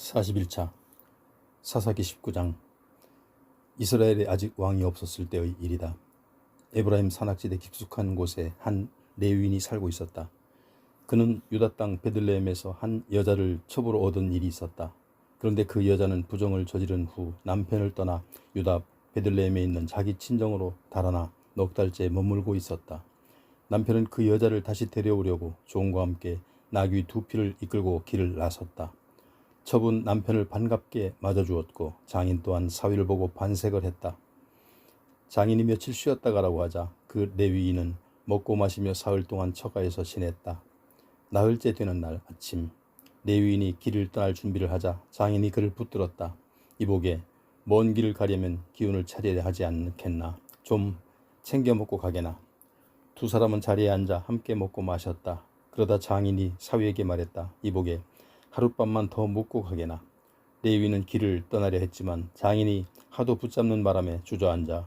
41차 사사기 19장. 이스라엘에 아직 왕이 없었을 때의 일이다. 에브라임 산악지대 깊숙한 곳에 한 레위인이 살고 있었다. 그는 유다 땅 베들레헴에서 한 여자를 첩으로 얻은 일이 있었다. 그런데 그 여자는 부정을 저지른 후 남편을 떠나 유다 베들레헴에 있는 자기 친정으로 달아나 넉 달째 머물고 있었다. 남편은 그 여자를 다시 데려오려고 종과 함께 나귀 2匹를 이끌고 길을 나섰다. 첩은 남편을 반갑게 맞아주었고 장인 또한 사위를 보고 반색을 했다. 장인이 며칠 쉬었다 가라고 하자 그 레위인은 먹고 마시며 사흘 동안 처가에서 지냈다. 나흘째 되는 날 아침, 레위인이 길을 떠날 준비를 하자 장인이 그를 붙들었다. 이보게, 먼 길을 가려면 기운을 차려야 하지 않겠나. 좀 챙겨 먹고 가게나. 두 사람은 자리에 앉아 함께 먹고 마셨다. 그러다 장인이 사위에게 말했다. 이보게, 하룻밤만 더 묵고 가게나. 레위는 길을 떠나려 했지만 장인이 하도 붙잡는 바람에 주저앉아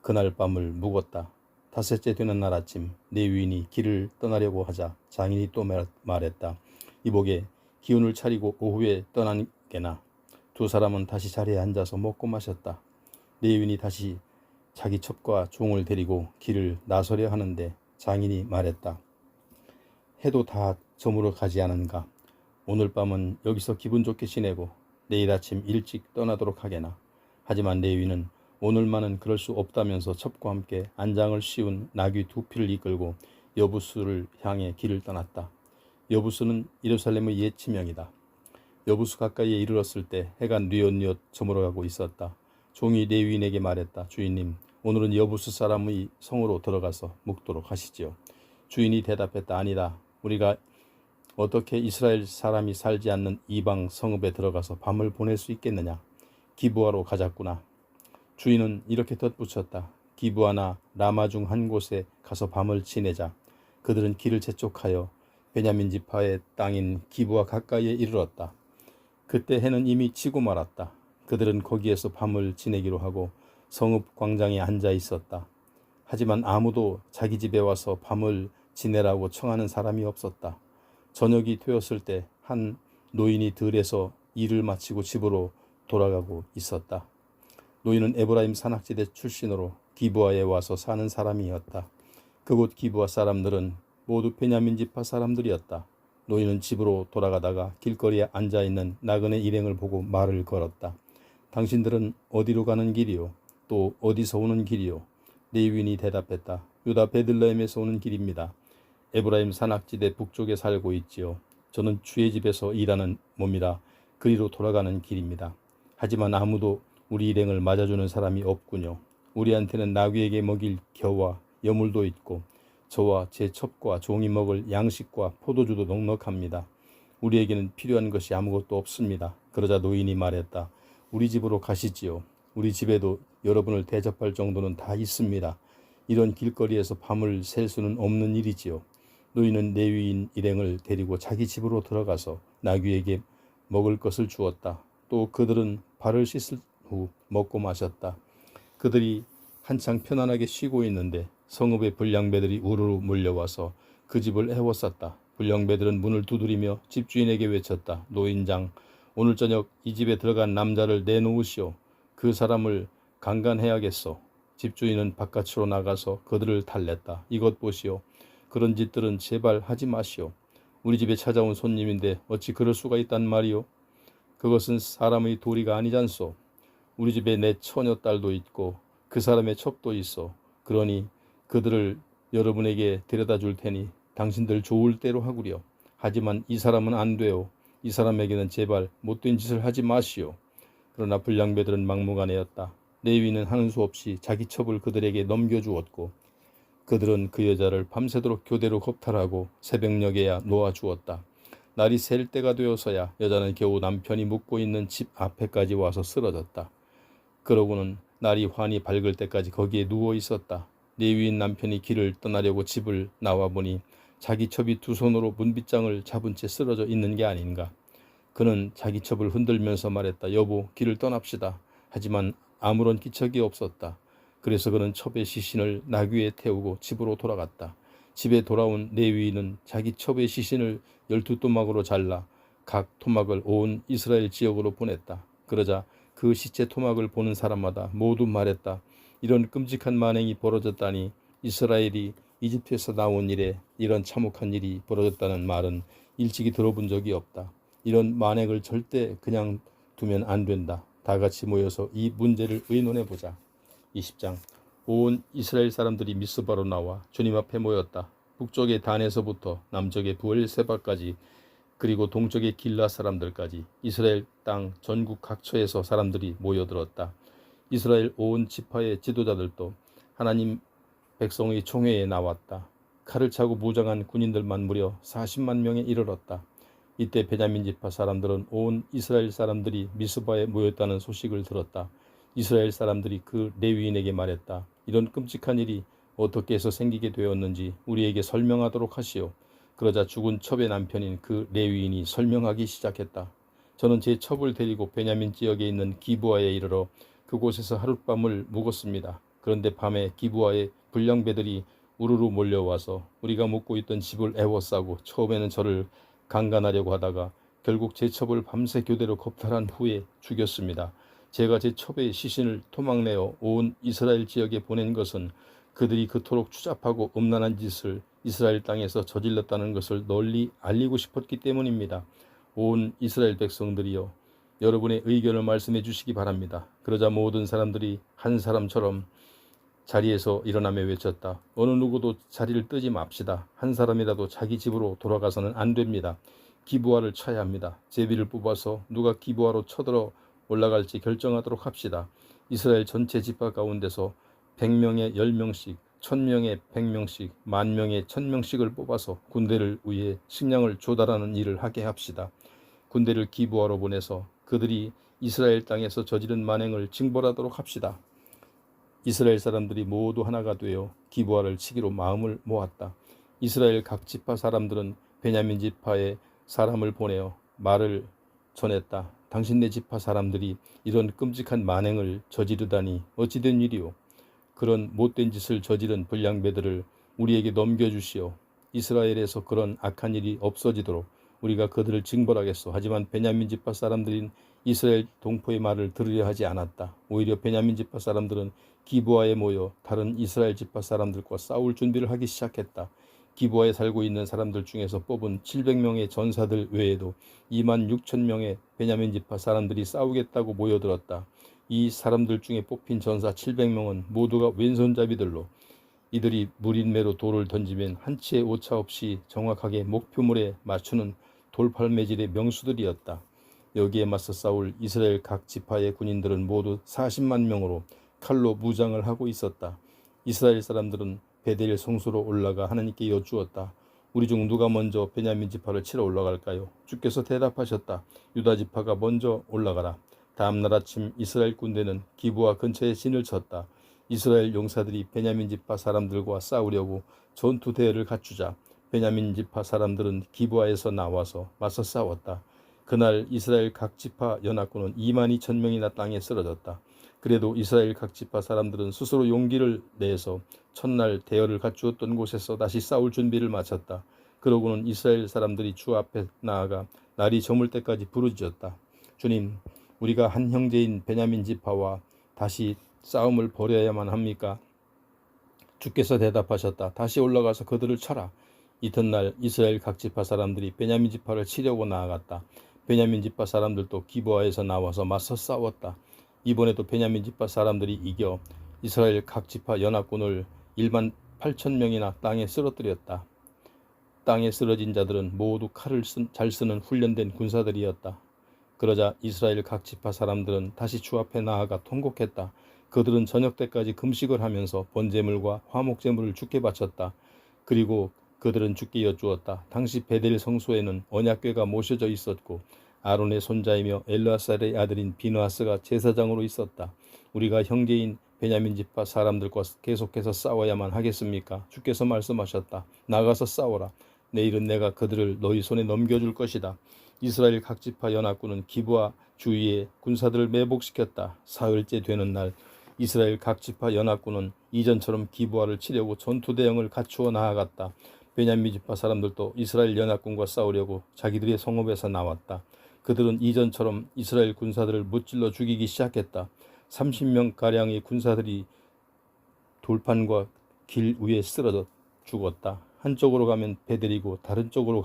그날 밤을 묵었다. 닷새째 되는 날 아침, 레위인이 길을 떠나려고 하자 장인이 또 말했다. 이보게, 기운을 차리고 오후에 떠나게나. 두 사람은 다시 자리에 앉아서 먹고 마셨다. 레위인이 다시 자기 첩과 종을 데리고 길을 나서려 하는데 장인이 말했다. 해도 다 저물어 가지 않은가. 오늘 밤은 여기서 기분 좋게 지내고 내일 아침 일찍 떠나도록 하게나. 하지만 레위는 오늘만은 그럴 수 없다면서 첩과 함께 안장을 씌운 나귀 2匹를 이끌고 여부수를 향해 길을 떠났다. 여부수는 예루살렘의 옛 지명이다. 여부수 가까이에 이르렀을 때 해가 뉘엿뉘엿 저물어가고 있었다. 종이 레위인에게 말했다. 주인님, 오늘은 여부수 사람의 성으로 들어가서 묵도록 하시지요. 주인이 대답했다. 아니다. 우리가 어떻게 이스라엘 사람이 살지 않는 이방 성읍에 들어가서 밤을 보낼 수 있겠느냐. 기브아로 가자꾸나. 주인은 이렇게 덧붙였다. 기브아나 라마 중 한 곳에 가서 밤을 지내자. 그들은 길을 재촉하여 베냐민 지파의 땅인 기브아 가까이에 이르렀다. 그때 해는 이미 지고 말았다. 그들은 거기에서 밤을 지내기로 하고 성읍 광장에 앉아 있었다. 하지만 아무도 자기 집에 와서 밤을 지내라고 청하는 사람이 없었다. 저녁이 되었을 때 한 노인이 들에서 일을 마치고 집으로 돌아가고 있었다. 노인은 에브라임 산악지대 출신으로 기브아에 와서 사는 사람이었다. 그곳 기브아 사람들은 모두 베냐민 지파 사람들이었다. 노인은 집으로 돌아가다가 길거리에 앉아있는 나그네 일행을 보고 말을 걸었다. 당신들은 어디로 가는 길이요? 또 어디서 오는 길이요? 레위인이 대답했다. 유다 베들레헴에서 오는 길입니다. 에브라임 산악지대 북쪽에 살고 있지요. 저는 주의 집에서 일하는 몸이라 그리로 돌아가는 길입니다. 하지만 아무도 우리 일행을 맞아주는 사람이 없군요. 우리한테는 나귀에게 먹일 겨와 여물도 있고 저와 제 첩과 종이 먹을 양식과 포도주도 넉넉합니다. 우리에게는 필요한 것이 아무것도 없습니다. 그러자 노인이 말했다. 우리 집으로 가시지요. 우리 집에도 여러분을 대접할 정도는 다 있습니다. 이런 길거리에서 밤을 샐 수는 없는 일이지요. 노인은 레위인 일행을 데리고 자기 집으로 들어가서 나귀에게 먹을 것을 주었다. 또 그들은 발을 씻을 후 먹고 마셨다. 그들이 한창 편안하게 쉬고 있는데 성읍의 불량배들이 우르르 몰려와서 그 집을 에워쌌다. 불량배들은 문을 두드리며 집주인에게 외쳤다. 노인장, 오늘 저녁 이 집에 들어간 남자를 내놓으시오. 그 사람을 강간해야겠소. 집주인은 바깥으로 나가서 그들을 달랬다. 이것 보시오. 그런 짓들은 제발 하지 마시오. 우리 집에 찾아온 손님인데 어찌 그럴 수가 있단 말이오. 그것은 사람의 도리가 아니잖소. 우리 집에 내 처녀딸도 있고 그 사람의 첩도 있어. 그러니 그들을 여러분에게 데려다 줄 테니 당신들 좋을 대로 하구려. 하지만 이 사람은 안 돼요. 이 사람에게는 제발 못된 짓을 하지 마시오. 그러나 불량배들은 막무가내였다. 레위는 하는 수 없이 자기 첩을 그들에게 넘겨주었고 그들은 그 여자를 밤새도록 교대로 겁탈하고 새벽녘에야 놓아주었다. 날이 셀 때가 되어서야 여자는 겨우 남편이 묵고 있는 집 앞에까지 와서 쓰러졌다. 그러고는 날이 환히 밝을 때까지 거기에 누워 있었다. 레위인 남편이 길을 떠나려고 집을 나와보니 자기 첩이 두 손으로 문빗장을 잡은 채 쓰러져 있는 게 아닌가. 그는 자기 첩을 흔들면서 말했다. 여보, 길을 떠납시다. 하지만 아무런 기척이 없었다. 그래서 그는 첩의 시신을 나귀에 태우고 집으로 돌아갔다. 집에 돌아온 레위인은 자기 첩의 시신을 12또막으로 잘라 각 토막을 온 이스라엘 지역으로 보냈다. 그러자 그 시체 토막을 보는 사람마다 모두 말했다. 이런 끔찍한 만행이 벌어졌다니. 이스라엘이 이집트에서 나온 이래 이런 참혹한 일이 벌어졌다는 말은 일찍이 들어본 적이 없다. 이런 만행을 절대 그냥 두면 안 된다. 다 같이 모여서 이 문제를 의논해보자. 20장. 온 이스라엘 사람들이 미스바로 나와 주님 앞에 모였다. 북쪽의 단에서부터 남쪽의 브엘세바까지, 그리고 동쪽의 길라 사람들까지 이스라엘 땅 전국 각처에서 사람들이 모여들었다. 이스라엘 온 지파의 지도자들도 하나님 백성의 총회에 나왔다. 칼을 차고 무장한 군인들만 무려 40만 명에 이르렀다. 이때 베냐민 지파 사람들은 온 이스라엘 사람들이 미스바에 모였다는 소식을 들었다. 이스라엘 사람들이 그 레위인에게 말했다. 이런 끔찍한 일이 어떻게 해서 생기게 되었는지 우리에게 설명하도록 하시오. 그러자 죽은 첩의 남편인 그 레위인이 설명하기 시작했다. 저는 제 첩을 데리고 베냐민 지역에 있는 기브아에 이르러 그곳에서 하룻밤을 묵었습니다. 그런데 밤에 기브아의 불량배들이 우르르 몰려와서 우리가 묵고 있던 집을 에워싸고 처음에는 저를 강간하려고 하다가 결국 제 첩을 밤새 교대로 겁탈한 후에 죽였습니다. 제가 제 첩의 시신을 토막내어 온 이스라엘 지역에 보낸 것은 그들이 그토록 추잡하고 음란한 짓을 이스라엘 땅에서 저질렀다는 것을 널리 알리고 싶었기 때문입니다. 온 이스라엘 백성들이여, 여러분의 의견을 말씀해 주시기 바랍니다. 그러자 모든 사람들이 한 사람처럼 자리에서 일어나며 외쳤다. 어느 누구도 자리를 뜨지 맙시다. 한 사람이라도 자기 집으로 돌아가서는 안 됩니다. 기브아를 쳐야 합니다. 제비를 뽑아서 누가 기브아로 쳐들어 올라갈지 결정하도록 합시다. 이스라엘 전체 지파 가운데서 100명에 10명씩, 1000명에 100명씩, 10,000명에 1000명씩을 뽑아서 군대를 위해 식량을 조달하는 일을 하게 합시다. 군대를 기브아로 보내서 그들이 이스라엘 땅에서 저지른 만행을 징벌하도록 합시다. 이스라엘 사람들이 모두 하나가 되어 기브아를 치기로 마음을 모았다. 이스라엘 각 지파 사람들은 베냐민 지파에 사람을 보내어 말을 전했다. 당신네 지파 사람들이 이런 끔찍한 만행을 저지르다니 어찌된 일이오. 그런 못된 짓을 저지른 불량배들을 우리에게 넘겨주시오. 이스라엘에서 그런 악한 일이 없어지도록 우리가 그들을 징벌하겠소. 하지만 베냐민 지파 사람들인 이스라엘 동포의 말을 들으려 하지 않았다. 오히려 베냐민 지파 사람들은 기브아에 모여 다른 이스라엘 지파 사람들과 싸울 준비를 하기 시작했다. 기브아에 살고 있는 사람들 중에서 뽑은 700명의 전사들 외에도 26,000명의 베냐민 지파 사람들이 싸우겠다고 모여들었다. 이 사람들 중에 뽑힌 전사 700명은 모두가 왼손잡이들로 이들이 무린매로 돌을 던지면 한 치의 오차 없이 정확하게 목표물에 맞추는 돌팔매질의 명수들이었다. 여기에 맞서 싸울 이스라엘 각 지파의 군인들은 모두 40만 명으로 칼로 무장을 하고 있었다. 이스라엘 사람들은 베델 성소로 올라가 하나님께 여쭈었다. 우리 중 누가 먼저 베냐민 지파를 치러 올라갈까요? 주께서 대답하셨다. 유다 지파가 먼저 올라가라. 다음 날 아침 이스라엘 군대는 기브아 근처에 진을 쳤다. 이스라엘 용사들이 베냐민 지파 사람들과 싸우려고 전투 대열을 갖추자 베냐민 지파 사람들은 기브아에서 나와서 맞서 싸웠다. 그날 이스라엘 각 지파 연합군은 22,000명이나 땅에 쓰러졌다. 그래도 이스라엘 각 지파 사람들은 스스로 용기를 내서 첫날 대열을 갖추었던 곳에서 다시 싸울 준비를 마쳤다. 그러고는 이스라엘 사람들이 주 앞에 나아가 날이 저물 때까지 부르짖었다. 주님, 우리가 한 형제인 베냐민 지파와 다시 싸움을 벌여야만 합니까? 주께서 대답하셨다. 다시 올라가서 그들을 쳐라. 이튿날 이스라엘 각 지파 사람들이 베냐민 지파를 치려고 나아갔다. 베냐민 지파 사람들도 기브아에서 나와서 맞서 싸웠다. 이번에도 베냐민 지파 사람들이 이겨 이스라엘 각 지파 연합군을 18,000명이나 땅에 쓰러뜨렸다. 땅에 쓰러진 자들은 모두 칼을 잘 쓰는 훈련된 군사들이었다. 그러자 이스라엘 각 지파 사람들은 다시 주 앞에 나아가 통곡했다. 그들은 저녁 때까지 금식을 하면서 번제물과 화목제물을 주께 바쳤다. 그리고 그들은 주께 여쭈었다. 당시 베델 성소에는 언약궤가 모셔져 있었고 아론의 손자이며 엘르아살의 아들인 비느하스가 제사장으로 있었다. 우리가 형제인 베냐민 지파 사람들과 계속해서 싸워야만 하겠습니까? 주께서 말씀하셨다. 나가서 싸워라. 내일은 내가 그들을 너희 손에 넘겨줄 것이다. 이스라엘 각 지파 연합군은 기브아 주위에 군사들을 매복시켰다. 사흘째 되는 날 이스라엘 각 지파 연합군은 이전처럼 기브아를 치려고 전투 대형을 갖추어 나아갔다. 베냐민 지파 사람들도 이스라엘 연합군과 싸우려고 자기들의 성읍에서 나왔다. 그들은 이전처럼 이스라엘 군사들을 무찔러 죽이기 시작했다. 30명가량의 군사들이 돌판과 길 위에 쓰러져 죽었다. 한쪽으로 가면 베델이고 다른 쪽으로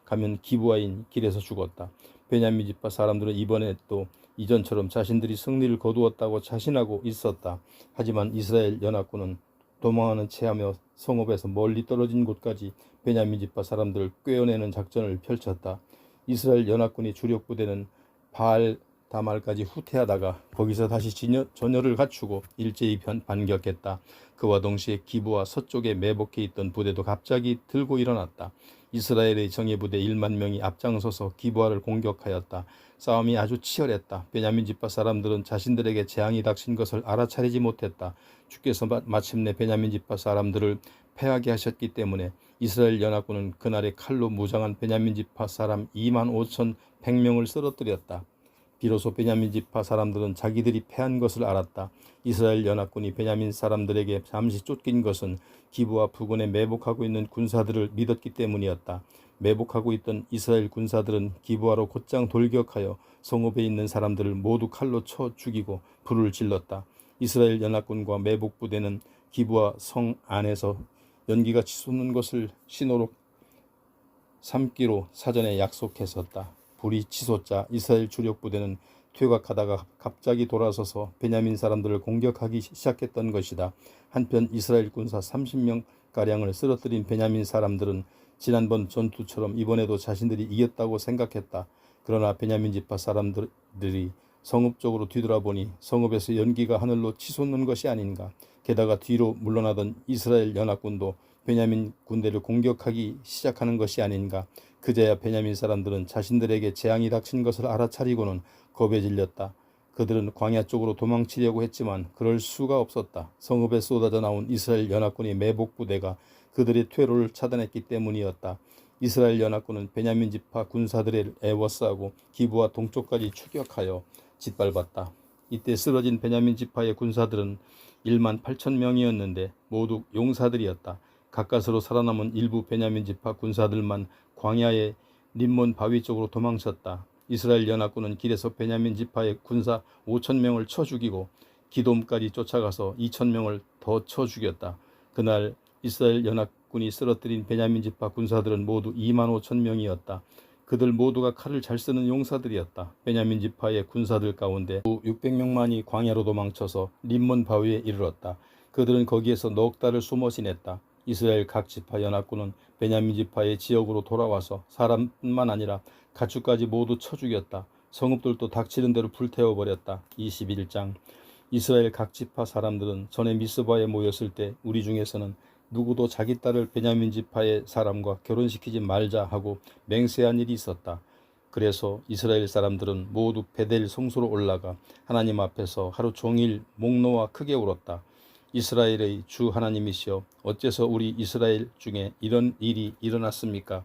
가면 기브아인 길에서 죽었다. 베냐민 지파 사람들은 이번에 또 이전처럼 자신들이 승리를 거두었다고 자신하고 있었다. 하지만 이스라엘 연합군은 도망하는 체하며 성읍에서 멀리 떨어진 곳까지 베냐민 지파 사람들을 꿰어내는 작전을 펼쳤다. 이스라엘 연합군의 주력 부대는 바알 다말까지 후퇴하다가 거기서 다시 전열을 갖추고 일제히 반격했다. 그와 동시에 기브와 서쪽에 매복해 있던 부대도 갑자기 들고 일어났다. 이스라엘의 정예부대 1만 명이 앞장서서 기브아를 공격하였다. 싸움이 아주 치열했다. 베냐민 지파 사람들은 자신들에게 재앙이 닥친 것을 알아차리지 못했다. 주께서 마침내 베냐민 지파 사람들을 패하게 하셨기 때문에 이스라엘 연합군은 그날에 칼로 무장한 베냐민 지파 사람 2만 5,100명을 쓰러뜨렸다. 비로소 베냐민 지파 사람들은 자기들이 패한 것을 알았다. 이스라엘 연합군이 베냐민 사람들에게 잠시 쫓긴 것은 기브아 부근에 매복하고 있는 군사들을 믿었기 때문이었다. 매복하고 있던 이스라엘 군사들은 기브아로 곧장 돌격하여 성읍에 있는 사람들을 모두 칼로 쳐 죽이고 불을 질렀다. 이스라엘 연합군과 매복 부대는 기브아 성 안에서 연기가 치솟는 것을 신호로 삼기로 사전에 약속했었다. 불이 치솟자 이스라엘 주력 부대는 퇴각하다가 갑자기 돌아서서 베냐민 사람들을 공격하기 시작했던 것이다. 한편 이스라엘 군사 30명가량을 쓰러뜨린 베냐민 사람들은 지난번 전투처럼 이번에도 자신들이 이겼다고 생각했다. 그러나 베냐민 지파 사람들이 성읍 쪽으로 뒤돌아보니 성읍에서 연기가 하늘로 치솟는 것이 아닌가. 게다가 뒤로 물러나던 이스라엘 연합군도 베냐민 군대를 공격하기 시작하는 것이 아닌가. 그제야 베냐민 사람들은 자신들에게 재앙이 닥친 것을 알아차리고는 겁에 질렸다. 그들은 광야 쪽으로 도망치려고 했지만 그럴 수가 없었다. 성읍에 쏟아져 나온 이스라엘 연합군의 매복 부대가 그들의 퇴로를 차단했기 때문이었다. 이스라엘 연합군은 베냐민 지파 군사들을 애워싸고 기브아 동쪽까지 추격하여 짓밟았다. 이때 쓰러진 베냐민 지파의 군사들은 1만 8천 명이었는데 모두 용사들이었다. 가까스로 살아남은 일부 베냐민 지파 군사들만 광야의 림몬 바위 쪽으로 도망쳤다. 이스라엘 연합군은 길에서 베냐민 지파의 군사 5천 명을 쳐 죽이고 기돔까지 쫓아가서 2천 명을 더 쳐 죽였다. 그날 이스라엘 연합군이 쓰러뜨린 베냐민 지파 군사들은 모두 2만 5천 명이었다. 그들 모두가 칼을 잘 쓰는 용사들이었다. 베냐민 지파의 군사들 가운데 600명만이 광야로 도망쳐서 림몬 바위에 이르렀다. 그들은 거기에서 넉 달을 숨어 지냈다. 이스라엘 각 지파 연합군은 베냐민 지파의 지역으로 돌아와서 사람뿐만 아니라 가축까지 모두 쳐 죽였다. 성읍들도 닥치는 대로 불태워버렸다. 21장. 이스라엘 각 지파 사람들은 전에 미스바에 모였을 때 우리 중에서는 누구도 자기 딸을 베냐민 지파의 사람과 결혼시키지 말자 하고 맹세한 일이 있었다. 그래서 이스라엘 사람들은 모두 베델 성소로 올라가 하나님 앞에서 하루 종일 목 놓아 크게 울었다. 이스라엘의 주 하나님이시여, 어째서 우리 이스라엘 중에 이런 일이 일어났습니까?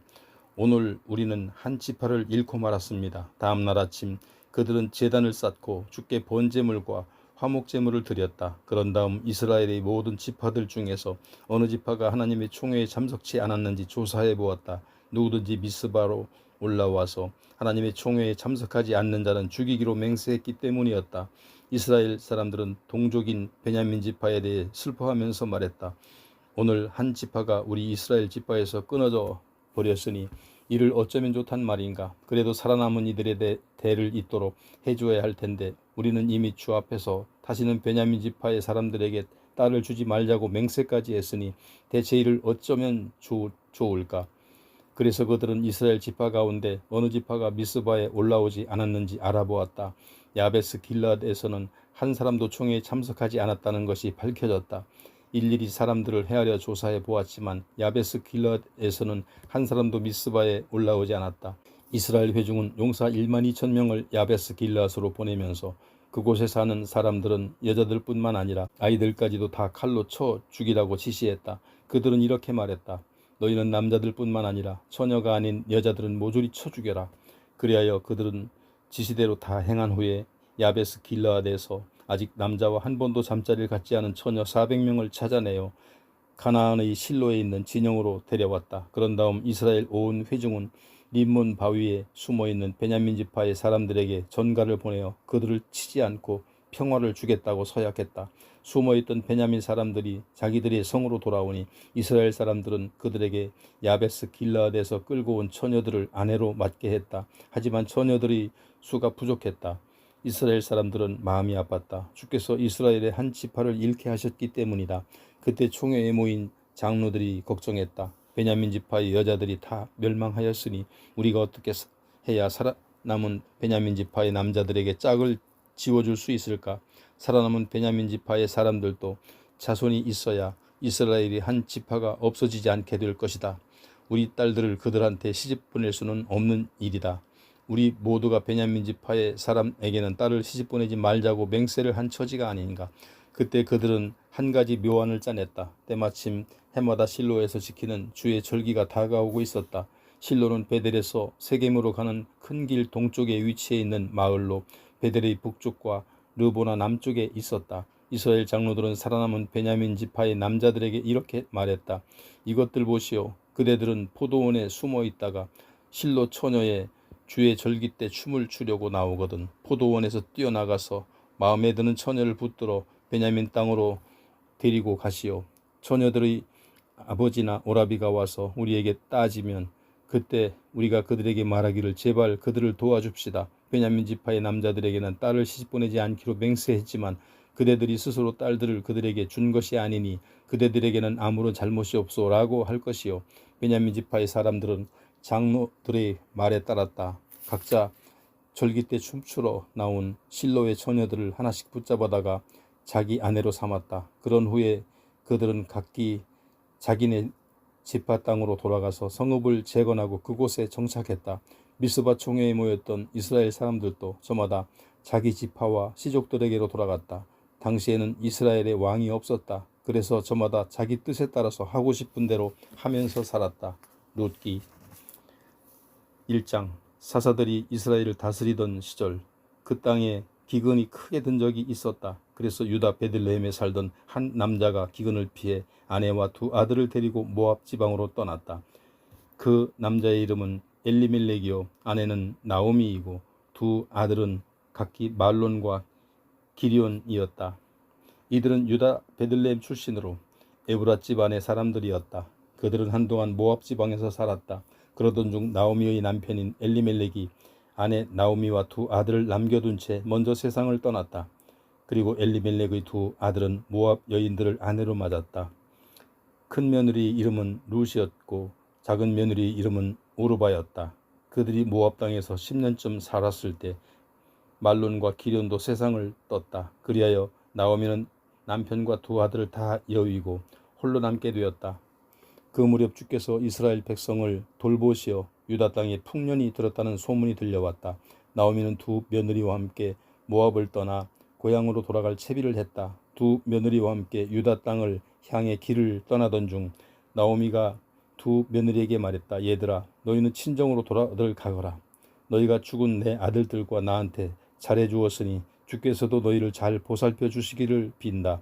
오늘 우리는 한 지파를 잃고 말았습니다. 다음 날 아침 그들은 제단을 쌓고 주께 번제물과 화목제물을 드렸다. 그런 다음 이스라엘의 모든 지파들 중에서 어느 지파가 하나님의 총회에 참석치 않았는지 조사해 보았다. 누구든지 미스바로 올라와서 하나님의 총회에 참석하지 않는 자는 죽이기로 맹세했기 때문이었다. 이스라엘 사람들은 동족인 베냐민 지파에 대해 슬퍼하면서 말했다. 오늘 한 지파가 우리 이스라엘 지파에서 끊어져 버렸으니 이를 어쩌면 좋단 말인가. 그래도 살아남은 이들의 대를 잇도록 해주어야 할 텐데 우리는 이미 주 앞에서 다시는 베냐민 지파의 사람들에게 딸을 주지 말자고 맹세까지 했으니 대체 이를 어쩌면 좋을까. 그래서 그들은 이스라엘 지파 가운데 어느 지파가 미스바에 올라오지 않았는지 알아보았다. 야베스 길르앗에서는 한 사람도 총회에 참석하지 않았다는 것이 밝혀졌다. 일일이 사람들을 헤아려 조사해 보았지만 야베스 길르앗에서는 한 사람도 미스바에 올라오지 않았다. 이스라엘 회중은 용사 1만 2천 명을 야베스 길르앗으로 보내면서 그곳에 사는 사람들은 여자들뿐만 아니라 아이들까지도 다 칼로 쳐 죽이라고 지시했다. 그들은 이렇게 말했다. 너희는 남자들뿐만 아니라 처녀가 아닌 여자들은 모조리 쳐 죽여라. 그리하여 그들은 지시대로 다 행한 후에 야베스 길르앗에서 아직 남자와 한 번도 잠자리를 갖지 않은 처녀 400명을 찾아내어 가나안의 실로에 있는 진영으로 데려왔다. 그런 다음 이스라엘 온 회중은 림몬 바위에 숨어있는 베냐민 지파의 사람들에게 전가를 보내어 그들을 치지 않고 평화를 주겠다고 서약했다. 숨어있던 베냐민 사람들이 자기들의 성으로 돌아오니 이스라엘 사람들은 그들에게 야베스 길라앗에서 끌고 온 처녀들을 아내로 맞게 했다. 하지만 처녀들의 수가 부족했다. 이스라엘 사람들은 마음이 아팠다. 주께서 이스라엘의 한 지파를 잃게 하셨기 때문이다. 그때 총회에 모인 장로들이 걱정했다. 베냐민 지파의 여자들이 다 멸망하였으니 우리가 어떻게 해야 살아남은 베냐민 지파의 남자들에게 짝을 지워줄 수 있을까? 살아남은 베냐민 지파의 사람들도 자손이 있어야 이스라엘이 한 지파가 없어지지 않게 될 것이다. 우리 딸들을 그들한테 시집 보낼 수는 없는 일이다. 우리 모두가 베냐민 지파의 사람에게는 딸을 시집 보내지 말자고 맹세를 한 처지가 아닌가. 그때 그들은 한 가지 묘안을 짜냈다. 때마침 해마다 실로에서 지키는 주의 절기가 다가오고 있었다. 실로는 베델에서 세겜으로 가는 큰 길 동쪽에 위치해 있는 마을로 베델의 북쪽과 르보나 남쪽에 있었다. 이스라엘 장로들은 살아남은 베냐민 지파의 남자들에게 이렇게 말했다. 이것들 보시오. 그대들은 포도원에 숨어 있다가 실로 처녀의 주의 절기 때 춤을 추려고 나오거든. 포도원에서 뛰어나가서 마음에 드는 처녀를 붙들어 베냐민 땅으로 데리고 가시오. 처녀들의 아버지나 오라비가 와서 우리에게 따지면 그때 우리가 그들에게 말하기를 제발 그들을 도와줍시다. 베냐민 지파의 남자들에게는 딸을 시집보내지 않기로 맹세했지만 그대들이 스스로 딸들을 그들에게 준 것이 아니니 그대들에게는 아무런 잘못이 없소라고 할 것이요. 베냐민 지파의 사람들은 장로들의 말에 따랐다. 각자 절기 때 춤추러 나온 실로의 처녀들을 하나씩 붙잡아다가 자기 아내로 삼았다. 그런 후에 그들은 각기 자기네 지파 땅으로 돌아가서 성읍을 재건하고 그곳에 정착했다. 미스바 총회에 모였던 이스라엘 사람들도 저마다 자기 지파와 시족들에게로 돌아갔다. 당시에는 이스라엘에 왕이 없었다. 그래서 저마다 자기 뜻에 따라서 하고 싶은 대로 하면서 살았다. 룻기 1장. 사사들이 이스라엘을 다스리던 시절 그 땅에 기근이 크게 든 적이 있었다. 그래서 유다 베들레헴에 살던 한 남자가 기근을 피해 아내와 두 아들을 데리고 모압 지방으로 떠났다. 그 남자의 이름은 엘리멜렉이요 아내는 나오미이고 두 아들은 각기 말론과 기리온이었다. 이들은 유다 베들레헴 출신으로 에브라 집안의 사람들이었다. 그들은 한동안 모압 지방에서 살았다. 그러던 중 나오미의 남편인 엘리멜렉이 아내 나오미와 두 아들을 남겨둔 채 먼저 세상을 떠났다. 그리고 엘리멜렉의 두 아들은 모압 여인들을 아내로 맞았다. 큰 며느리 이름은 룻이었고 작은 며느리 이름은 오르바였다. 그들이 모압 땅에서 10년쯤 살았을 때 말론과 기련도 세상을 떴다. 그리하여 나오미는 남편과 두 아들을 다 여위고 홀로 남게 되었다. 그 무렵 주께서 이스라엘 백성을 돌보시어 유다 땅에 풍년이 들었다는 소문이 들려왔다. 나오미는 두 며느리와 함께 모압을 떠나 고향으로 돌아갈 채비를 했다. 두 며느리와 함께 유다 땅을 향해 길을 떠나던 중 나오미가 두 며느리에게 말했다. 얘들아, 너희는 친정으로 돌아들 가거라. 너희가 죽은 내 아들들과 나한테 잘해 주었으니 주께서도 너희를 잘 보살펴 주시기를 빈다.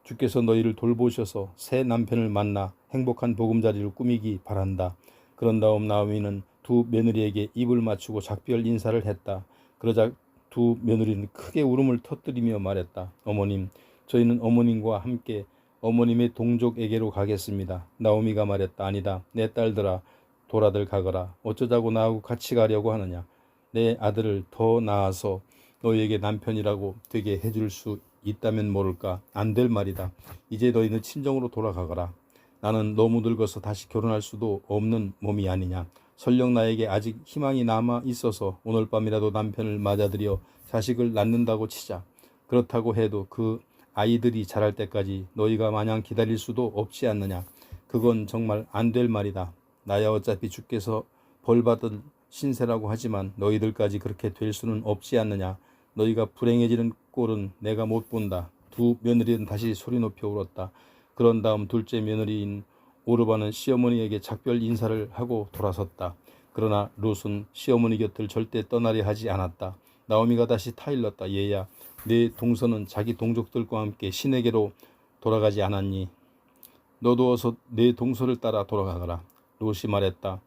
주께서 너희를 돌보셔서 새 남편을 만나 행복한 보금자리를 꾸미기 바란다. 그런 다음 나오미는 두 며느리에게 입을 맞추고 작별 인사를 했다. 그러자 두 며느리는 크게 울음을 터뜨리며 말했다. 어머님, 저희는 어머님과 함께 어머님의 동족에게로 가겠습니다. 나오미가 말했다. 아니다. 내 딸들아, 돌아들 가거라. 어쩌자고 나하고 같이 가려고 하느냐. 내 아들을 더 낳아서 너희에게 남편이라고 되게 해줄 수 있다면 모를까. 안 될 말이다. 이제 너희는 친정으로 돌아가거라. 나는 너무 늙어서 다시 결혼할 수도 없는 몸이 아니냐. 설령 나에게 아직 희망이 남아 있어서 오늘 밤이라도 남편을 맞아들여 자식을 낳는다고 치자. 그렇다고 해도 그 아이들이 자랄 때까지 너희가 마냥 기다릴 수도 없지 않느냐. 그건 정말 안 될 말이다. 나야 어차피 주께서 벌받을 신세라고 하지만 너희들까지 그렇게 될 수는 없지 않느냐. 너희가 불행해지는 꼴은 내가 못 본다. 두 며느리는 다시 소리 높여 울었다. 그런 다음 둘째 며느리인 오르바는 시어머니에게 작별 인사를 하고 돌아섰다. 그러나 룻은 시어머니 곁을 절대 떠나려 하지 않았다. 나오미가 다시 타일렀다. 얘야, 내 동서는 자기 동족들과 함께 신에게로 돌아가지 않았니? 너도 어서 내 동서를 따라 돌아가거라. 롯이 말했다.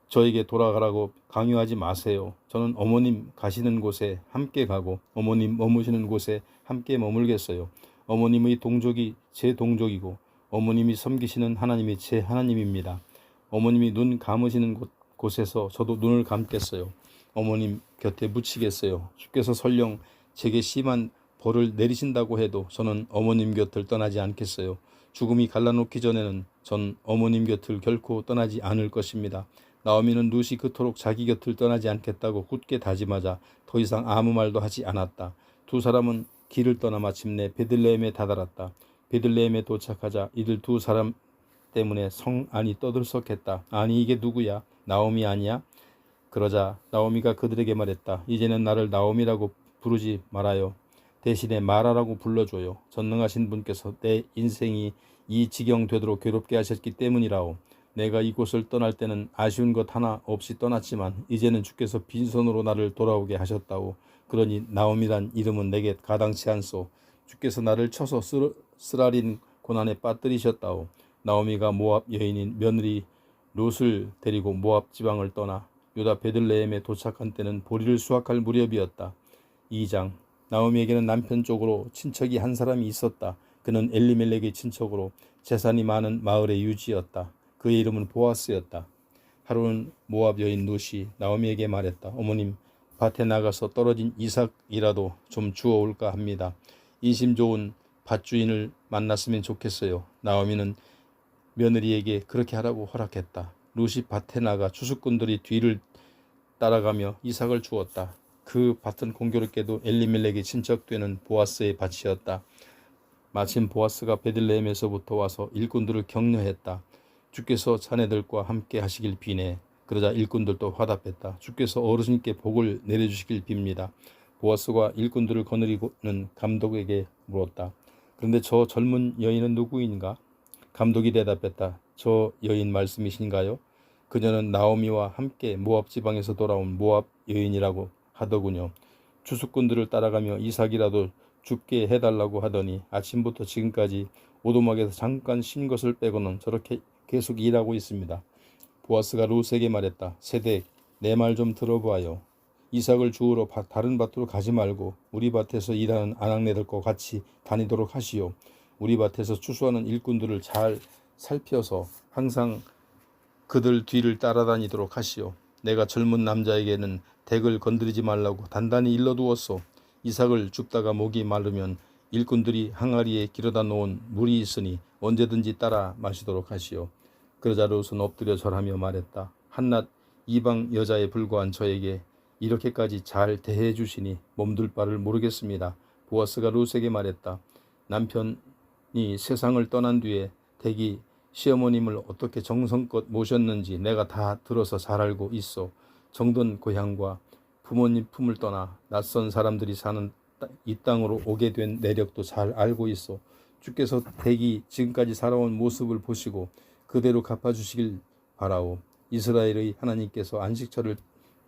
저에게 돌아가라고 강요하지 마세요. 저는 어머님 가시는 곳에 함께 가고 어머님 머무시는 곳에 함께 머물겠어요. 어머님의 동족이 제 동족이고 어머님이 섬기시는 하나님이 제 하나님입니다. 어머님이 눈 감으시는 곳에서 저도 눈을 감겠어요. 어머님 곁에 묻히겠어요. 주께서 설령 제게 심한 벌을 내리신다고 해도 저는 어머님 곁을 떠나지 않겠어요. 죽음이 갈라놓기 전에는 전 어머님 곁을 결코 떠나지 않을 것입니다. 나오미는 룻이 그토록 자기 곁을 떠나지 않겠다고 굳게 다짐하자 더 이상 아무 말도 하지 않았다. 두 사람은 길을 떠나 마침내 베들레헴에 다다랐다. 베들레헴에 도착하자 이들 두 사람 때문에 성 안이 떠들썩했다. 아니 이게 누구야? 나오미 아니야? 그러자 나오미가 그들에게 말했다. 이제는 나를 나오미라고 부르지 말아요. 대신에 마라라고 불러줘요. 전능하신 분께서 내 인생이 이 지경 되도록 괴롭게 하셨기 때문이라오. 내가 이곳을 떠날 때는 아쉬운 것 하나 없이 떠났지만 이제는 주께서 빈손으로 나를 돌아오게 하셨다오. 그러니 나오미란 이름은 내게 가당치 않소. 주께서 나를 쳐서 쓰라린 고난에 빠뜨리셨다오. 나오미가 모압 여인인 며느리 롯을 데리고 모압 지방을 떠나 유다 베들레헴에 도착한 때는 보리를 수확할 무렵이었다. 2장 나오미에게는 남편 쪽으로 친척이 한 사람이 있었다. 그는 엘리멜렉의 친척으로 재산이 많은 마을의 유지였다. 그의 이름은 보아스였다. 하루는 모압 여인 룻이 나오미에게 말했다. 어머님, 밭에 나가서 떨어진 이삭이라도 좀 주워올까 합니다. 인심 좋은 밭주인을 만났으면 좋겠어요. 나오미는 며느리에게 그렇게 하라고 허락했다. 룻이 밭에 나가 추수꾼들이 뒤를 따라가며 이삭을 주었다. 그 밭은 공교롭게도 엘리멜렉의 친척되는 보아스의 밭이었다. 마침 보아스가 베들레헴에서부터 와서 일꾼들을 격려했다. 주께서 자네들과 함께 하시길 비네. 그러자 일꾼들도 화답했다. 주께서 어르신께 복을 내려주시길 빕니다. 보아스가 일꾼들을 거느리고는 감독에게 물었다. 그런데 저 젊은 여인은 누구인가? 감독이 대답했다. 저 여인 말씀이신가요? 그녀는 나오미와 함께 모압 지방에서 돌아온 모압 여인이라고 하더군요. 추수꾼들을 따라가며 이삭이라도 줍게 해달라고 하더니 아침부터 지금까지 오두막에서 잠깐 쉰 것을 빼고는 저렇게 계속 일하고 있습니다. 보아스가 룻에게 말했다. 세댁, 내 말 좀 들어봐요. 이삭을 주우러 다른 밭으로 가지 말고 우리 밭에서 일하는 아낙네들과 같이 다니도록 하시오. 우리 밭에서 추수하는 일꾼들을 잘 살펴서 항상 그들 뒤를 따라다니도록 하시오. 내가 젊은 남자에게는 덱을 건드리지 말라고 단단히 일러두었소. 이삭을 줍다가 목이 마르면 일꾼들이 항아리에 길어다 놓은 물이 있으니 언제든지 따라 마시도록 하시오. 그러자 롯은 엎드려 절하며 말했다. 한낱 이방 여자에 불과한 저에게 이렇게까지 잘 대해 주시니 몸둘 바를 모르겠습니다. 보아스가 롯에게 말했다. 남편이 세상을 떠난 뒤에 댁이 시어머님을 어떻게 정성껏 모셨는지 내가 다 들어서 잘 알고 있어. 정든 고향과 부모님 품을 떠나 낯선 사람들이 사는 이 땅으로 오게 된 내력도 잘 알고 있어. 주께서 댁이 지금까지 살아온 모습을 보시고 그대로 갚아주시길 바라오. 이스라엘의 하나님께서 안식처를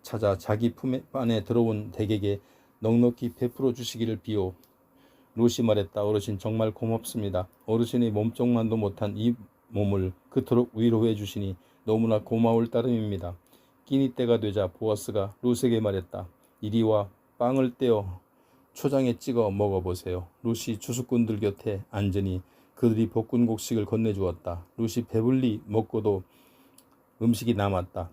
찾아 자기 품 안에 들어온 댁에게 넉넉히 베풀어 주시기를 비오. 롯이 말했다. 어르신 정말 고맙습니다. 어르신의 몸종만도 못한 이 몸을 그토록 위로해 주시니 너무나 고마울 따름입니다. 끼니 때가 되자 보아스가 롯에게 말했다. 이리와 빵을 떼어 초장에 찍어 먹어보세요. 롯이 추수꾼들 곁에 앉으니 그들이 볶은 곡식을 건네주었다. 롯이 배불리 먹고도 음식이 남았다.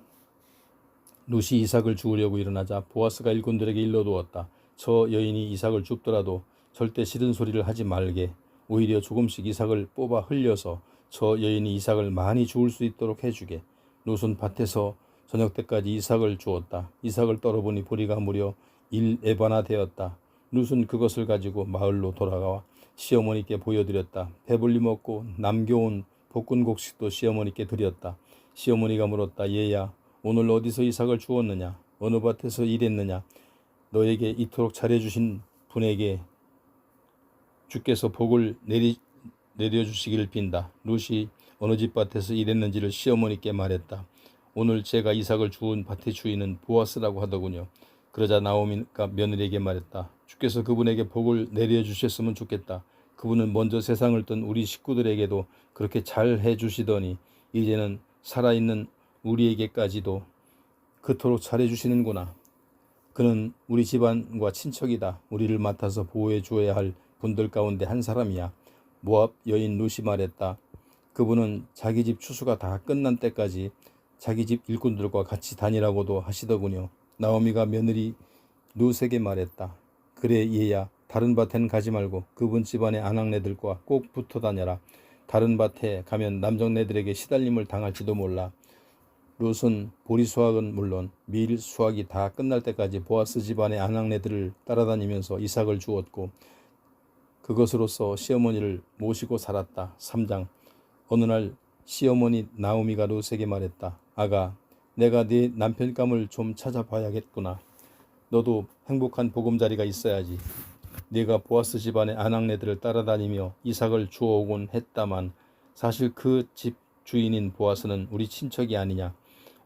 롯이 이삭을 주우려고 일어나자 보아스가 일꾼들에게 일러두었다. 저 여인이 이삭을 줍더라도 절대 싫은 소리를 하지 말게. 오히려 조금씩 이삭을 뽑아 흘려서 저 여인이 이삭을 많이 주울 수 있도록 해주게. 롯은 밭에서 저녁 때까지 이삭을 주었다. 이삭을 떨어보니 보리가 무려 1에바나 되었다. 롯은 그것을 가지고 마을로 돌아가 시어머니께 보여드렸다. 배불리 먹고 남겨온 볶은 곡식도 시어머니께 드렸다. 시어머니가 물었다. 얘야, 오늘 어디서 이삭을 주었느냐? 어느 밭에서 일했느냐? 너에게 이토록 잘해주신 분에게 주께서 복을 내려주시기를 빈다. 롯이 어느 집 밭에서 일했는지를 시어머니께 말했다. 오늘 제가 이삭을 주운 밭의 주인은 보아스라고 하더군요. 그러자 나오미가 며느리에게 말했다. 주께서 그분에게 복을 내려주셨으면 좋겠다. 그분은 먼저 세상을 뜬 우리 식구들에게도 그렇게 잘 해주시더니 이제는 살아있는 우리에게까지도 그토록 잘해주시는구나. 그는 우리 집안과 친척이다. 우리를 맡아서 보호해 주어야 할 분들 가운데 한 사람이야. 모압 여인 루시 말했다. 그분은 자기 집 추수가 다 끝난 때까지 자기 집 일꾼들과 같이 다니라고도 하시더군요. 나오미가 며느리 룻에게 말했다. 그래 얘야, 다른 밭엔 가지 말고 그분 집안의 아낙네들과 꼭 붙어 다녀라. 다른 밭에 가면 남정네들에게 시달림을 당할지도 몰라. 룻은 보리 수확은 물론 밀 수확이 다 끝날 때까지 보아스 집안의 아낙네들을 따라다니면서 이삭을 주었고 그것으로서 시어머니를 모시고 살았다. 3장. 어느 날 시어머니 나오미가 룻에게 말했다. 아가, 내가 네 남편감을 좀 찾아봐야겠구나. 너도 행복한 보금자리가 있어야지. 네가 보아스 집안의 아낙네들을 따라다니며 이삭을 주워오곤 했다만 사실 그 집 주인인 보아스는 우리 친척이 아니냐.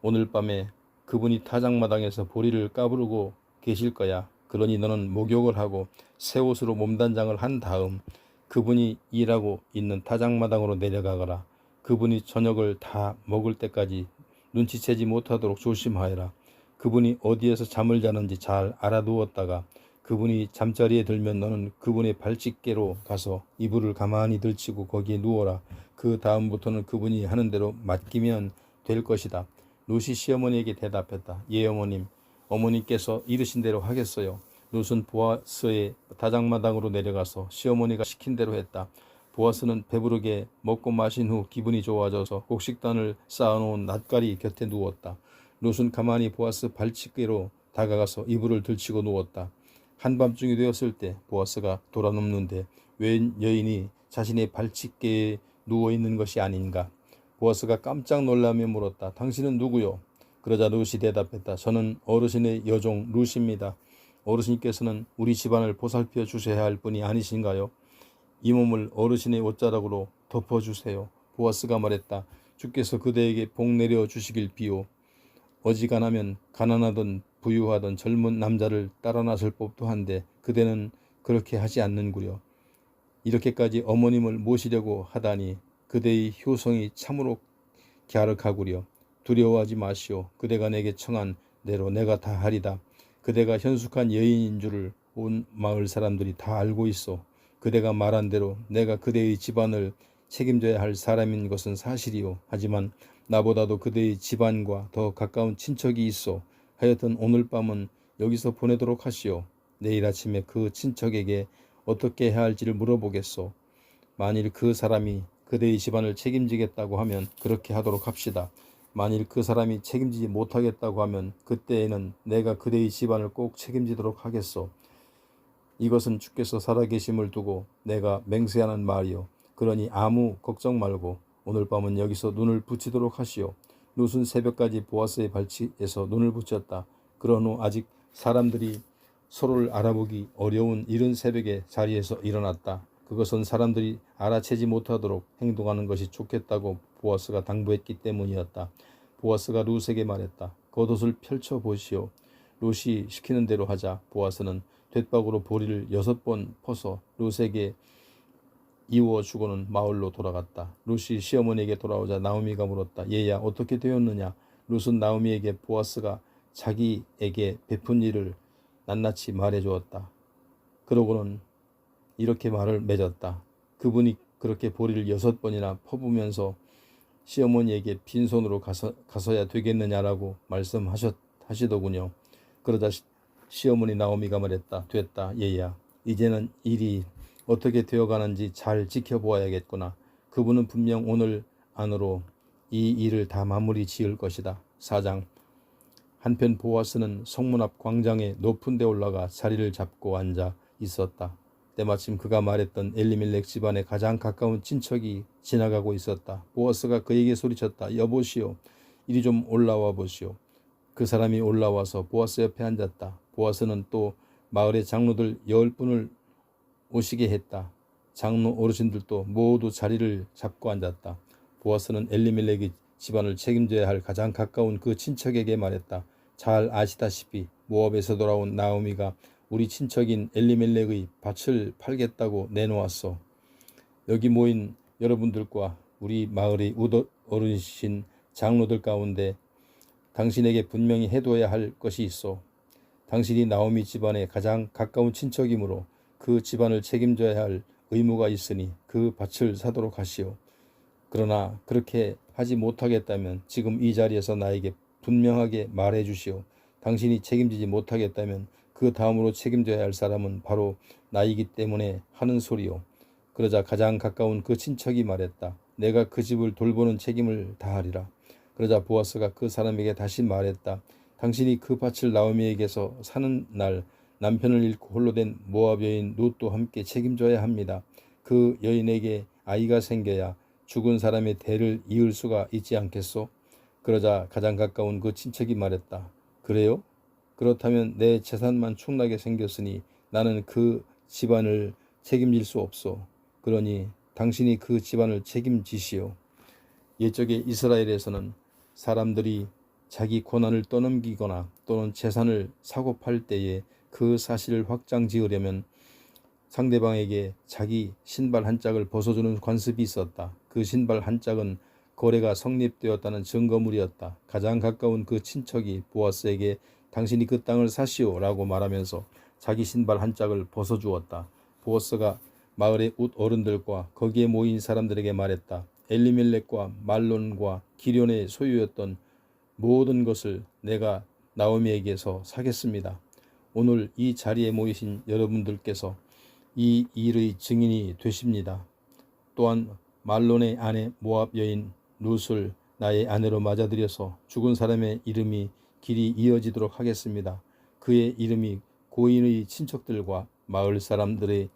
오늘 밤에 그분이 타작마당에서 보리를 까부르고 계실 거야. 그러니 너는 목욕을 하고 새 옷으로 몸단장을 한 다음 그분이 일하고 있는 타작마당으로 내려가거라. 그분이 저녁을 다 먹을 때까지 눈치채지 못하도록 조심하여라. 그분이 어디에서 잠을 자는지 잘 알아두었다가 그분이 잠자리에 들면 너는 그분의 발집계로 가서 이불을 가만히 들치고 거기에 누워라. 그 다음부터는 그분이 하는 대로 맡기면 될 것이다. 룻이 시어머니에게 대답했다. 예 어머님, 어머니께서 이르신 대로 하겠어요. 룻은 보아스의 다장마당으로 내려가서 시어머니가 시킨 대로 했다. 보아스는 배부르게 먹고 마신 후 기분이 좋아져서 곡식단을 쌓아놓은 낫가리 곁에 누웠다. 룻은 가만히 보아스 발치개로 다가가서 이불을 들치고 누웠다. 한밤중이 되었을 때 보아스가 돌아눕는데 웬 여인이 자신의 발치개에 누워있는 것이 아닌가. 보아스가 깜짝 놀라며 물었다. 당신은 누구요? 그러자 룻이 대답했다. 저는 어르신의 여종 룻입니다. 어르신께서는 우리 집안을 보살펴 주셔야 할 분이 아니신가요? 이 몸을 어르신의 옷자락으로 덮어주세요. 보아스가 말했다. 주께서 그대에게 복 내려 주시길 비요. 어지간하면 가난하던 부유하던 젊은 남자를 따라 나설 법도 한데 그대는 그렇게 하지 않는구려. 이렇게까지 어머님을 모시려고 하다니 그대의 효성이 참으로 갸륵하구려. 두려워하지 마시오. 그대가 내게 청한 대로 내가 다 하리다. 그대가 현숙한 여인인 줄을 온 마을 사람들이 다 알고 있어. 그대가 말한 대로 내가 그대의 집안을 책임져야 할 사람인 것은 사실이요. 하지만 나보다도 그대의 집안과 더 가까운 친척이 있어. 하여튼 오늘 밤은 여기서 보내도록 하시오. 내일 아침에 그 친척에게 어떻게 해야 할지를 물어보겠소. 만일 그 사람이 그대의 집안을 책임지겠다고 하면 그렇게 하도록 합시다. 만일 그 사람이 책임지지 못하겠다고 하면 그때에는 내가 그대의 집안을 꼭 책임지도록 하겠소. 이것은 주께서 살아계심을 두고 내가 맹세하는 말이요. 그러니 아무 걱정 말고 오늘 밤은 여기서 눈을 붙이도록 하시오. 룻은 새벽까지 보아스의 발치에서 눈을 붙였다. 그런 후 아직 사람들이 서로를 알아보기 어려운 이른 새벽에 자리에서 일어났다. 그것은 사람들이 알아채지 못하도록 행동하는 것이 좋겠다고 보아스가 당부했기 때문이었다. 보아스가 룻에게 말했다. 겉옷을 펼쳐보시오. 룻이 시키는 대로 하자 보아스는 돛박으로 보리를 6번 퍼서 룻에게 이워주고는 마을로 돌아갔다. 룻이 시어머니에게 돌아오자 나오미가 물었다. 얘야 어떻게 되었느냐. 룻은 나오미에게 보아스가 자기에게 베푼 일을 낱낱이 말해주었다. 그러고는 이렇게 말을 맺었다. 그분이 그렇게 보리를 6번이나 퍼부면서 시어머니에게 빈손으로 가서야 되겠느냐라고 말씀하시더군요. 그러자 시어머니 나오미가 말했다. 됐다 얘야. 이제는 일이 어떻게 되어가는지 잘 지켜보아야겠구나. 그분은 분명 오늘 안으로 이 일을 다 마무리 지을 것이다. 4장. 한편 보아스는 성문 앞 광장에 높은 데 올라가 자리를 잡고 앉아 있었다. 때마침 그가 말했던 엘리멜렉 집안의 가장 가까운 친척이 지나가고 있었다. 보아스가 그에게 소리쳤다. 여보시오. 이리 좀 올라와 보시오. 그 사람이 올라와서 보아스 옆에 앉았다. 보아스는 또 마을의 장로들 10분을 오시게 했다. 장로 어르신들도 모두 자리를 잡고 앉았다. 보아스는 엘리멜렉의 집안을 책임져야 할 가장 가까운 그 친척에게 말했다. 잘 아시다시피 모압에서 돌아온 나오미가 우리 친척인 엘리멜렉의 밭을 팔겠다고 내놓았어. 여기 모인 여러분들과 우리 마을의 어르신 장로들 가운데 당신에게 분명히 해둬야 할 것이 있어. 당신이 나오미 집안의 가장 가까운 친척이므로 그 집안을 책임져야 할 의무가 있으니 그 밭을 사도록 하시오. 그러나 그렇게 하지 못하겠다면 지금 이 자리에서 나에게 분명하게 말해 주시오. 당신이 책임지지 못하겠다면 그 다음으로 책임져야 할 사람은 바로 나이기 때문에 하는 소리요. 그러자 가장 가까운 그 친척이 말했다. 내가 그 집을 돌보는 책임을 다하리라. 그러자 보아스가 그 사람에게 다시 말했다. 당신이 그 밭을 나오미에게서 사는 날 남편을 잃고 홀로 된 모압 여인 룻도 함께 책임져야 합니다. 그 여인에게 아이가 생겨야 죽은 사람의 대를 이을 수가 있지 않겠소? 그러자 가장 가까운 그 친척이 말했다. 그래요? 그렇다면 내 재산만 축나게 생겼으니 나는 그 집안을 책임질 수 없소. 그러니 당신이 그 집안을 책임지시오. 옛적에 이스라엘에서는 사람들이 자기 고난을 떠넘기거나 또는 재산을 사고 팔 때에 그 사실을 확장지으려면 상대방에게 자기 신발 한 짝을 벗어주는 관습이 있었다. 그 신발 한 짝은 거래가 성립되었다는 증거물이었다. 가장 가까운 그 친척이 보아스에게 당신이 그 땅을 사시오 라고 말하면서 자기 신발 한 짝을 벗어주었다. 보아스가 마을의 웃 어른들과 거기에 모인 사람들에게 말했다. 엘리멜렉과 말론과 기련의 소유였던 모든 것을 내가 나오미에게서 사겠습니다. 오늘 이 자리에 모이신 여러분들께서 이 일의 증인이 되십니다. 또한 말론의 아내 모압 여인 룻을 나의 아내로 맞아들여서 죽은 사람의 이름이 길이 이어지도록 하겠습니다. 그의 이름이 고인의 친척들과 마을 사람들의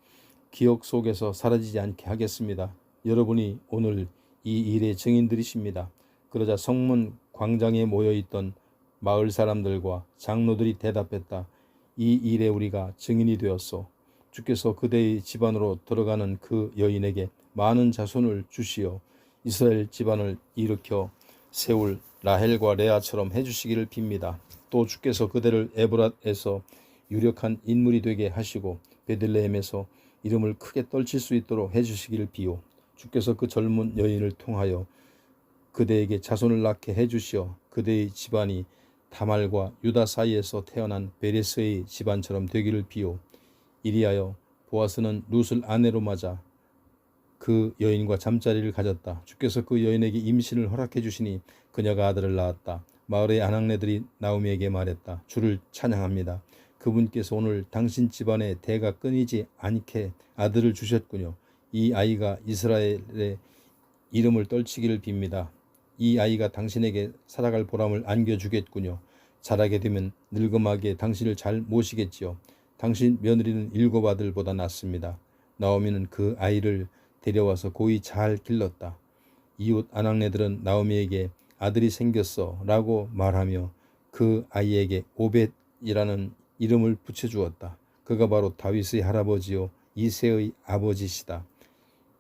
기억 속에서 사라지지 않게 하겠습니다. 여러분이 오늘 이 일의 증인들이십니다. 그러자 성문 광장에 모여있던 마을 사람들과 장로들이 대답했다. 이 일에 우리가 증인이 되었소. 주께서 그대의 집안으로 들어가는 그 여인에게 많은 자손을 주시어 이스라엘 집안을 일으켜 세울 라헬과 레아처럼 해주시기를 빕니다. 또 주께서 그대를 에브랏에서 유력한 인물이 되게 하시고 베들레헴에서 이름을 크게 떨칠 수 있도록 해주시기를 비오. 주께서 그 젊은 여인을 통하여 그대에게 자손을 낳게 해주시어 그대의 집안이 다말과 유다 사이에서 태어난 베레스의 집안처럼 되기를 비오. 이리하여 보아스는 룻을 아내로 맞아 그 여인과 잠자리를 가졌다. 주께서 그 여인에게 임신을 허락해 주시니 그녀가 아들을 낳았다. 마을의 아낙네들이 나오미에게 말했다. 주를 찬양합니다. 그분께서 오늘 당신 집안에 대가 끊이지 않게 아들을 주셨군요. 이 아이가 이스라엘의 이름을 떨치기를 빕니다. 이 아이가 당신에게 살아갈 보람을 안겨주겠군요. 자라게 되면 늙음하게 당신을 잘 모시겠지요. 당신 며느리는 7 아들보다 낫습니다. 나오미는 그 아이를 데려와서 고이 잘 길렀다. 이웃 아낙네들은 나오미에게 아들이 생겼어 라고 말하며 그 아이에게 오벳이라는 이름을 붙여주었다. 그가 바로 다윗의 할아버지요 이새의 아버지시다.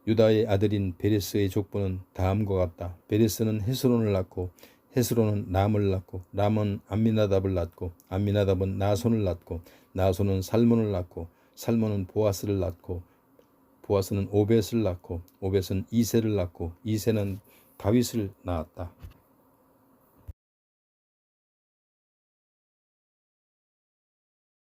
유다의 아들인 베레스의 족보는 다음과 같다. 베레스는 헤스론을 낳고 헤스론은 람을 낳고 람은 암미나답을 낳고 암미나답은 나손을 낳고 나손은 살몬을 낳고 살몬은 보아스를 낳고 보아스는 오벳을 낳고 오벳은 이새를 낳고 이새는 다윗을 낳았다.